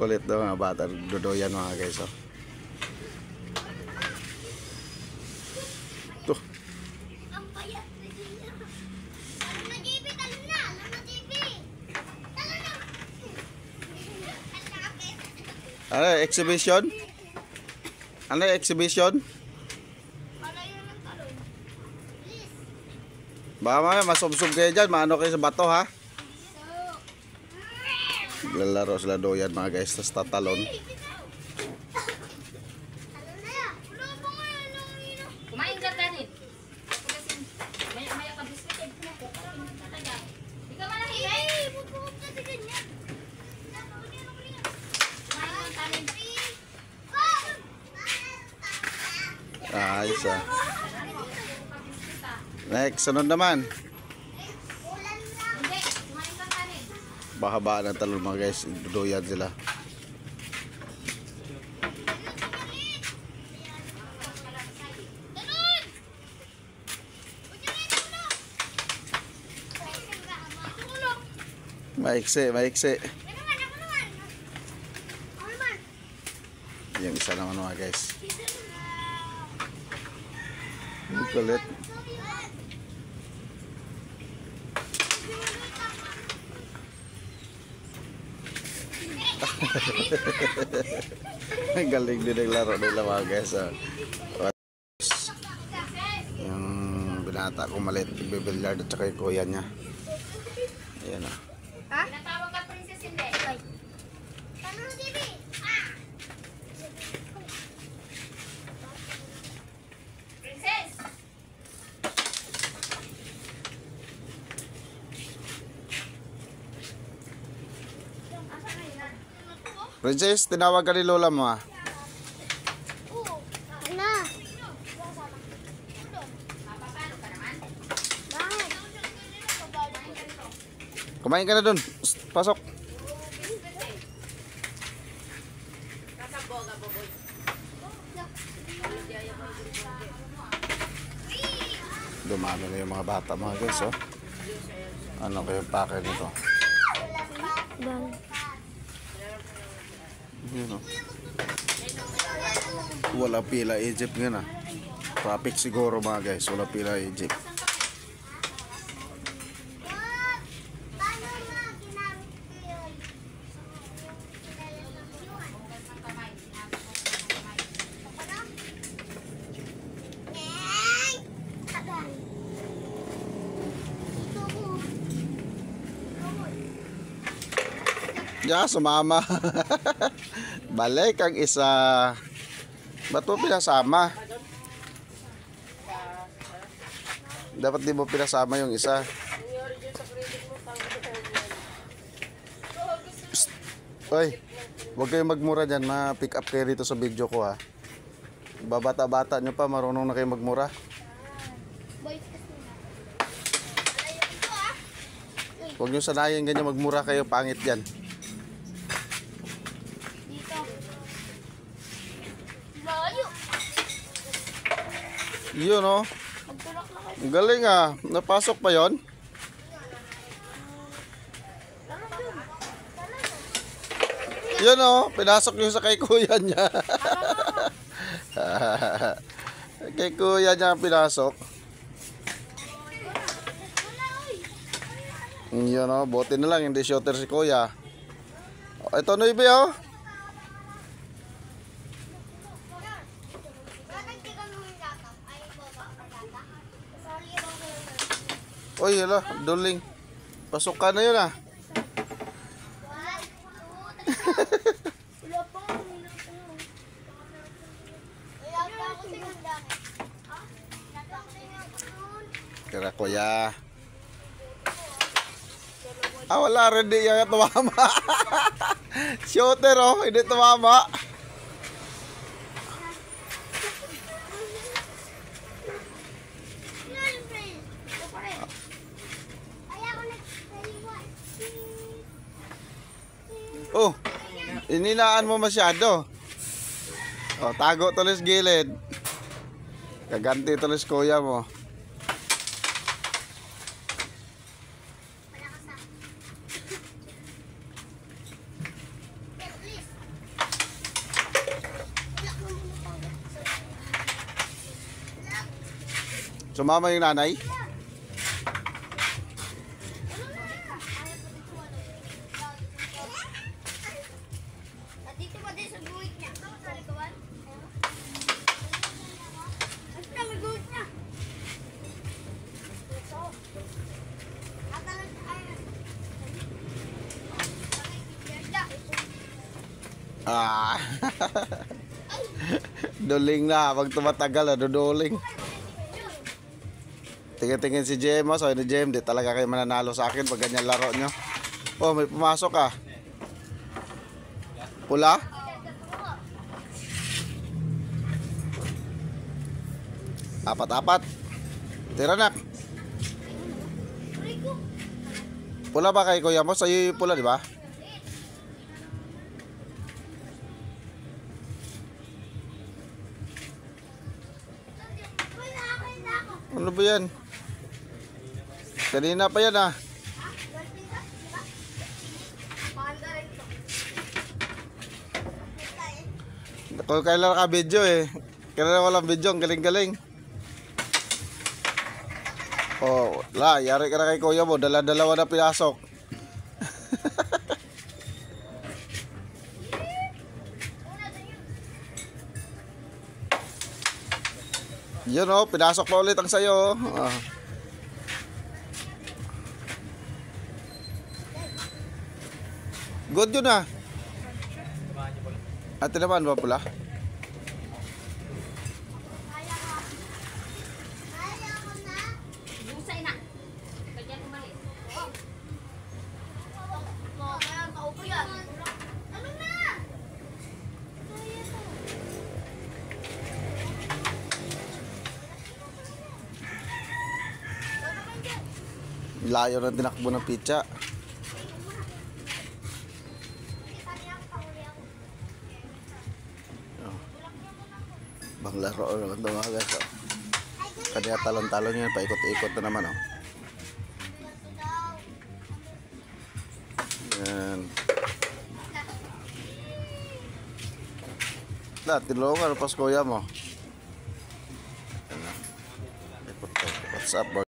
Kulit daw mga bata. Dudoyan mga guys. Oh. Tuh. Ano exhibition? Ano exhibition? Baka mamaya masubsob kayo dyan, maano kayo sa bato ha. Lalaro sila doyan mga guys, tas tatalon. Kumain ka ganit. Maya ka biscuit. Ikaw malaki Ayos ah. Next, sunod naman. Bahaba ng talon mga guys, doyan sila. Maiksi. Yung isa naman mga guys. Ang kulit. Ang galing din naglaro nila mga guys. Yung binata ko maliit, nagbe-billiard at saka yung kuya niya. Ayan o. Ha? Natawag ka princess hindi. Princess! Princess, tinawag ka ni Lola mo ah. Kumain ka na dun. Pasok. Dumami na yung mga bata mga guys oh. Ano kayo pake nito? Yun, oh. Wala pila Egypt nga na. Traffic siguro mga guys. Wala pila Egypt. Ya, sumama. Balik ang isa. Ba't mo pinasama? Dapat di mo pinasama yung isa. Psst. Oy, huwag kayong magmura dyan. Ma-pick up kayo dito sa video ko ha. Babata-bata nyo pa, marunong na kayo magmura. Huwag nyo sanayin ganyan magmura kayo, pangit dyan. Yun oh. Ang galing ah. Napasok pa yon? Yun oh. Pinasok yung sa kay kuya niya. Kay kuya niya pinasok. Yun oh. Buti na lang hindi shooter si kuya. Ito na ibe oh. Oy, hala, duling. Pasok ka na yun ah. Kira kuya. Ah, wala rin di yung tumama. Shooter oh, hindi tumama. Oh, ininaan mo masyado. Oh, tago tulis gilid. Kaganti tulis kuya mo. Sumama yung nanay. Dito pa din sa guhit niya. Sa likuan. Ito na, may guhit niya. Ah. Duling na. Pag tumatagal, duduling. Tingin-tingin si JM. Oh. Sabi ni JM, di talaga kayo mananalo sa akin pag ganyan laro nyo. Oh, may pumasok ah. Pula? Apat-apat. Tira nak. Pula ba kay kuya mo? Sa'yo yung pula, di ba? Ano ba yan? Kanina pa yan ah. Kung kailan ka video eh. Kailan walang video, ang galing-galing. Oh, yari ka na kay kuya mo. Dala-dalawa na pinasok. Yun oh, pinasok pa ulit ang sayo. Oh. Good yun ah. At naman ba pula? Busay na. Kaya umalis. Kaupo yan. Ano na? Layo na tinakbo ng pitsa. Bang laro naman ito mga guys. Oh. Kanya talon-talon yan, paikot-ikot na naman. Oh. Yan. Tinulungan pas kuya mo. What's up, boy?